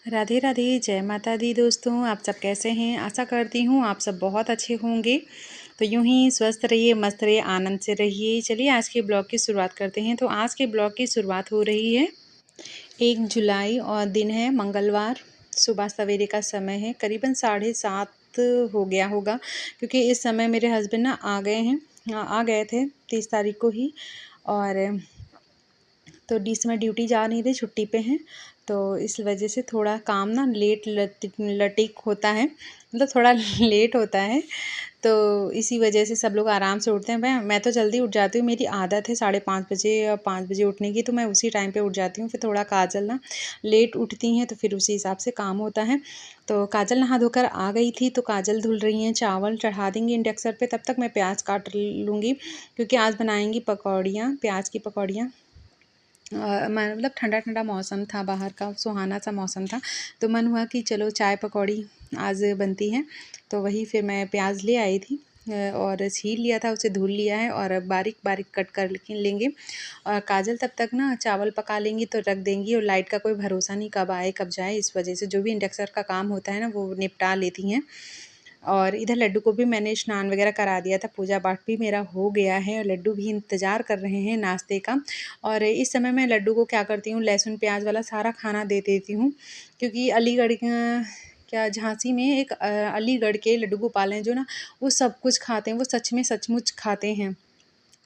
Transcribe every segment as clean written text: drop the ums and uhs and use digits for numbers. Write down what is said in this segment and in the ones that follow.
राधे राधे, जय माता दी दोस्तों। आप सब कैसे हैं? आशा करती हूँ आप सब बहुत अच्छे होंगे। तो यूं ही स्वस्थ रहिए, मस्त रहिए, आनंद से रहिए। चलिए आज के ब्लॉग की शुरुआत करते हैं। तो आज के ब्लॉग की शुरुआत हो रही है 1 जुलाई और दिन है मंगलवार। सुबह सवेरे का समय है, करीबन 7:30 हो गया होगा, क्योंकि इस समय मेरे हस्बैंड ना आ गए हैं। आ गए थे 30 तारीख को ही। और तो इस समय ड्यूटी जा नहीं रही, छुट्टी पे हैं। तो इस वजह से थोड़ा काम ना लेट लटिक होता है, मतलब थोड़ा लेट होता है। तो इसी वजह से सब लोग आराम से उठते हैं। मैं तो जल्दी उठ जाती हूँ, मेरी आदत है 5:30 बजे या 5 बजे उठने की, तो मैं उसी टाइम पे उठ जाती हूँ। फिर थोड़ा काजल ना लेट उठती हैं, तो फिर उसी हिसाब से काम होता है। तो काजल नहा धोकर आ गई थी, तो काजल धुल रही हैं, चावल चढ़ा देंगी इंडक्शन पे। तब तक मैं प्याज काट लूँगी, क्योंकि आज बनाएंगी पकौड़ियाँ, प्याज की पकौड़ियाँ। मतलब ठंडा ठंडा मौसम था, बाहर का सुहाना सा मौसम था, तो मन हुआ कि चलो चाय पकौड़ी आज बनती है। तो वही फिर मैं प्याज ले आई थी और छील लिया था, उसे धुल लिया है और बारीक बारीक कट कर लेंगे। और काजल तब तक ना चावल पका लेंगी तो रख देंगी। और लाइट का कोई भरोसा नहीं, कब आए कब जाए, इस वजह से जो भी इंडक्शन का काम होता है ना वो निपटा लेती हैं। और इधर लड्डू को भी मैंने स्नान वगैरह करा दिया था, पूजा पाठ भी मेरा हो गया है और लड्डू भी इंतज़ार कर रहे हैं नाश्ते का। और इस समय मैं लड्डू को क्या करती हूँ, लहसुन प्याज वाला सारा खाना दे देती हूँ, क्योंकि अलीगढ़ क्या झांसी में एक अलीगढ़ के लड्डू गोपाल हैं जो ना वो सब कुछ खाते हैं, वो सच में सचमुच खाते हैं।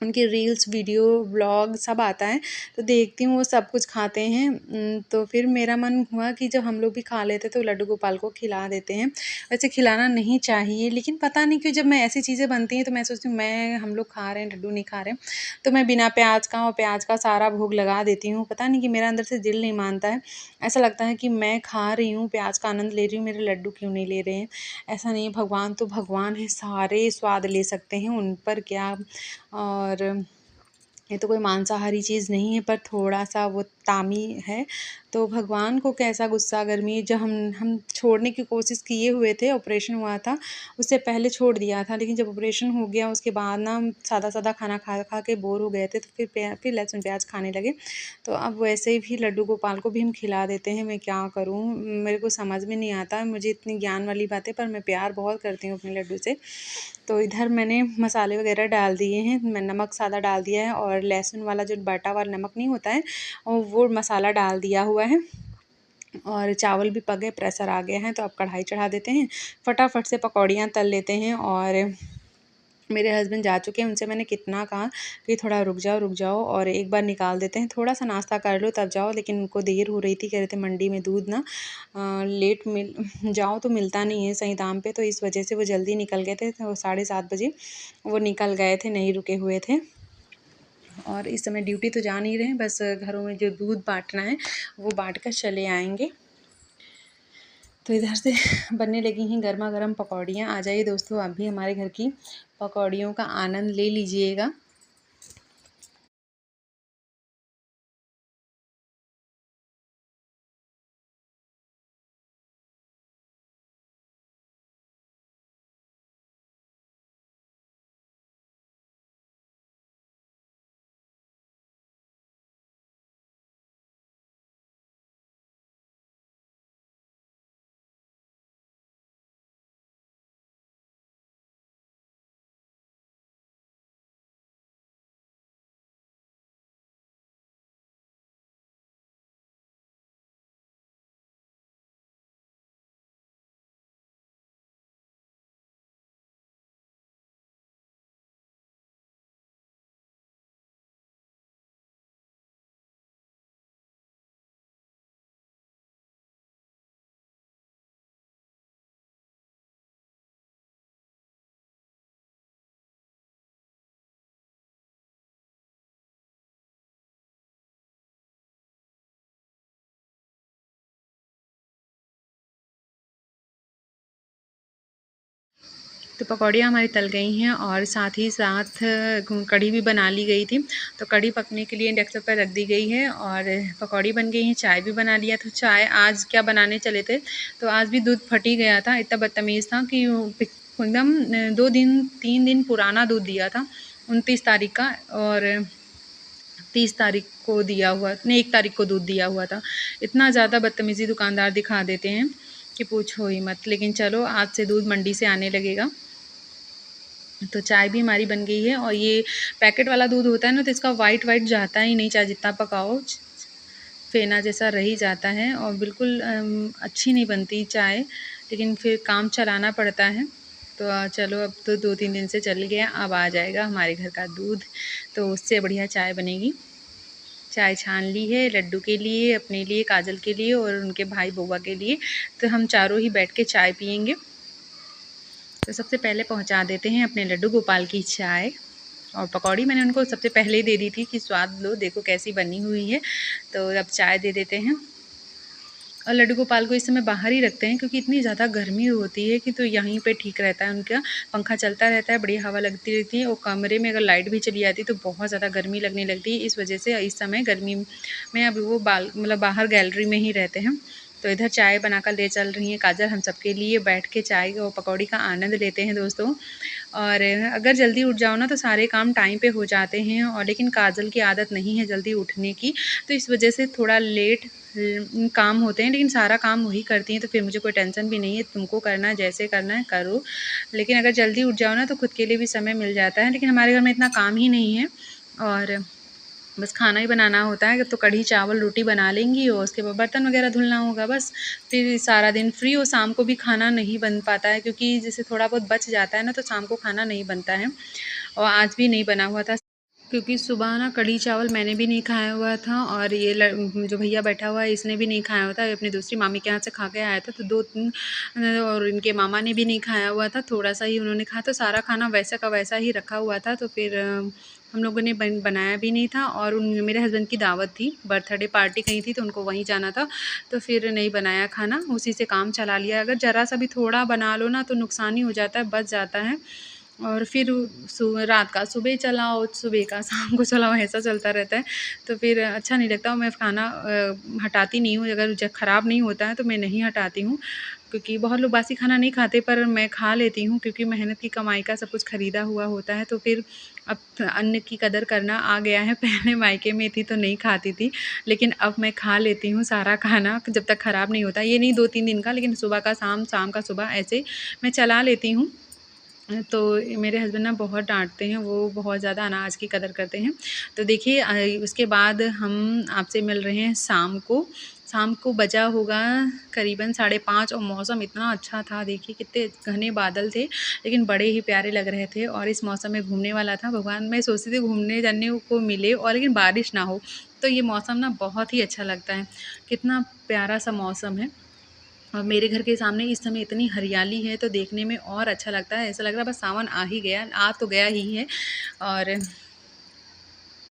उनकी रील्स, वीडियो, व्लॉग सब आता है, तो देखती हूँ वो सब कुछ खाते हैं। तो फिर मेरा मन हुआ कि जब हम लोग भी खा लेते तो लड्डू गोपाल को खिला देते हैं। वैसे खिलाना नहीं चाहिए, लेकिन पता नहीं क्यों जब मैं ऐसी चीज़ें बनती हैं तो मैं सोचती हूँ मैं हम लोग खा रहे हैं, लड्डू नहीं खा रहे हैं, तो मैं बिना प्याज का और प्याज का सारा भोग लगा देती हूँ। पता नहीं कि मेरा अंदर से दिल नहीं मानता है, ऐसा लगता है कि मैं खा रही हूँ, प्याज का आनंद ले रही हूँ, मेरे लड्डू क्यों नहीं ले रहे हैं। ऐसा नहीं है, भगवान तो भगवान है, सारे स्वाद ले सकते हैं, उन पर क्या। और ये तो कोई मांसाहारी चीज़ नहीं है, पर थोड़ा-सा वो तामी है, तो भगवान को कैसा गुस्सा गर्मी जब हम छोड़ने की कोशिश किए हुए थे, ऑपरेशन हुआ था, उससे पहले छोड़ दिया था, लेकिन जब ऑपरेशन हो गया उसके बाद ना हम सादा-सादा खाना खा-खा के बोर हो गए थे, तो फिर लहसुन प्याज खाने लगे। तो अब वैसे ही भी लड्डू गोपाल को भी हम खिला देते हैं, मैं क्या करूँ? मेरे को समझ में नहीं आता, मुझे इतनी ज्ञान वाली बातें, पर मैं प्यार बहुत करती हूँ अपने लड्डू से। तो इधर मैंने मसाले वगैरह डाल दिए हैं, मैं नमक सादा डाल दिया है और लहसुन वाला जो बाटा वाला नमक नहीं होता है वो मसाला डाल दिया हुआ है। और चावल भी पक गए, प्रेशर आ गया है, तो अब कढ़ाई चढ़ा देते हैं, फटाफट से पकौड़ियाँ तल लेते हैं। और मेरे हस्बैंड जा चुके हैं, उनसे मैंने कितना कहा कि थोड़ा रुक जाओ और एक बार निकाल देते हैं, थोड़ा-सा नाश्ता कर लो तब जाओ, लेकिन उनको देर हो रही थी, कह रहे थे मंडी में दूध ना लेट मिल जाओ तो मिलता नहीं है सही दाम पे, तो इस वजह से वो जल्दी निकल गए थे, तो 7:30 बजे वो निकल गए थे, नहीं रुके हुए थे। और इस समय ड्यूटी तो जा नहीं रहे हैं, बस घरों में जो दूध बाँटना है वो बाँट कर चले आएँगे। तो इधर से बनने लगी हैं गरमा-गरम पकौड़ियाँ। आ जाइए दोस्तों, आप भी हमारे घर की पकौड़ियों का आनंद ले लीजिएगा। तो पकौड़ियाँ हमारी तल गई हैं और साथ ही साथ कढ़ी भी बना ली गई थी। तो कढ़ी पकने के लिए इंडक्शन पर रख दी गई है और पकौड़ी बन गई हैं, चाय भी बना लिया। तो चाय आज क्या बनाने चले थे, तो आज भी दूध फट ही गया था, इतना बदतमीज़ था कि एकदम 2 दिन 3 दिन पुराना दूध दिया था, 29 तारीख का। और 30 तारीख को दिया हुआ नहीं, 1 तारीख को दूध दिया हुआ था। इतना ज़्यादा बदतमीज़ी दुकानदार दिखा देते हैं कि पूछो ही मत। लेकिन चलो, आज से दूध मंडी से आने लगेगा। तो चाय भी हमारी बन गई है। और ये पैकेट वाला दूध होता है ना, तो इसका वाइट वाइट जाता ही नहीं, चाहे जितना पकाओ, फेना जैसा रही जाता है और बिल्कुल अच्छी नहीं बनती चाय। लेकिन फिर काम चलाना पड़ता है। तो चलो, अब तो 2-3 दिन से चल गया, अब आ जाएगा हमारे घर का दूध, तो उससे बढ़िया चाय बनेगी। चाय छान ली है लड्डू के लिए, अपने लिए, काजल के लिए और उनके भाई बउआ के लिए। तो हम चारों ही बैठ के चाय पियेंगे। तो सबसे पहले पहुंचा देते हैं अपने लड्डू गोपाल की चाय। और पकौड़ी मैंने उनको सबसे पहले ही दे दी थी कि स्वाद लो, देखो कैसी बनी हुई है। तो अब चाय दे देते हैं। और लड्डू गोपाल को इस समय बाहर ही रखते हैं, क्योंकि इतनी ज़्यादा गर्मी होती है कि तो यहीं पे ठीक रहता है। उनका पंखा चलता रहता है, बढ़िया हवा लगती रहती है। और कमरे में अगर लाइट भी चली जाती है तो बहुत ज़्यादा गर्मी लगने लगती है। इस वजह से इस समय गर्मी में अब वो बाहर गैलरी में ही रहते हैं। तो इधर चाय बनाकर ले चल रही हैं काजल हम सबके लिए। बैठ के चाय और पकौड़ी का आनंद लेते हैं दोस्तों। और अगर जल्दी उठ जाओ ना तो सारे काम टाइम पे हो जाते हैं। और लेकिन काजल की आदत नहीं है जल्दी उठने की, तो इस वजह से थोड़ा लेट काम होते हैं। लेकिन सारा काम वही करती हैं, तो फिर मुझे कोई टेंशन भी नहीं है। तुमको करना है, जैसे करना है करो। लेकिन अगर जल्दी उठ जाओ ना तो खुद के लिए भी समय मिल जाता है। लेकिन हमारे घर में इतना काम ही नहीं है, और बस खाना ही बनाना होता है। तो कढ़ी चावल रोटी बना लेंगी और उसके बाद बर्तन वगैरह धुलना होगा बस। फिर सारा दिन फ्री हो। शाम को भी खाना नहीं बन पाता है, क्योंकि जैसे थोड़ा बहुत बच जाता है ना, तो शाम को खाना नहीं बनता है। और आज भी नहीं बना हुआ था, क्योंकि सुबह ना कढ़ी चावल मैंने भी नहीं खाया हुआ था। और ये जो भैया बैठा हुआ है इसने भी नहीं खाया हुआ था। ये अपनी दूसरी मामी के यहाँ से खा के आया था, तो 2-3 और इनके मामा ने भी नहीं खाया हुआ था। थोड़ा सा ही उन्होंने खाया, तो सारा खाना वैसा का वैसा ही रखा हुआ था। तो फिर हम लोगों ने बनाया भी नहीं था। और मेरे हस्बैंड की दावत थी, बर्थडे पार्टी कहीं थी, तो उनको वहीं जाना था। तो फिर नहीं बनाया खाना, उसी से काम चला लिया। अगर ज़रा सा भी थोड़ा बना लो ना तो नुकसान ही हो जाता है, बच जाता है। और फिर रात का सुबह चलाओ, सुबह का शाम को चलाओ, ऐसा चलता रहता है। तो फिर अच्छा नहीं लगता। और मैं खाना हटाती नहीं हूँ। अगर जब ख़राब नहीं होता है तो मैं नहीं हटाती हूँ, क्योंकि बहुत लोग बासी खाना नहीं खाते, पर मैं खा लेती हूँ, क्योंकि मेहनत की कमाई का सब कुछ ख़रीदा हुआ होता है। तो फिर अब अन्न की कदर करना आ गया है। पहले मायके में थी तो नहीं खाती थी, लेकिन अब मैं खा लेती हूँ सारा खाना, जब तक ख़राब नहीं होता। ये नहीं 2-3 दिन का, लेकिन सुबह का शाम, शाम का सुबह, ऐसे मैं चला लेती हूँ। तो मेरे हस्बैंड ना बहुत डाँटते हैं, वो बहुत ज़्यादा अनाज की कदर करते हैं। तो देखिए, उसके बाद हम आपसे मिल रहे हैं शाम को। शाम को बजा होगा करीबन 5:30 और मौसम इतना अच्छा था। देखिए कितने घने बादल थे, लेकिन बड़े ही प्यारे लग रहे थे। और इस मौसम में घूमने वाला था। भगवान, मैं सोचती थी घूमने जाने को मिले और लेकिन बारिश ना हो, तो ये मौसम ना बहुत ही अच्छा लगता है। कितना प्यारा सा मौसम है। और मेरे घर के सामने इस समय इतनी हरियाली है, तो देखने में और अच्छा लगता है। ऐसा लग रहा है बस सावन आ ही गया, आ तो गया ही है। और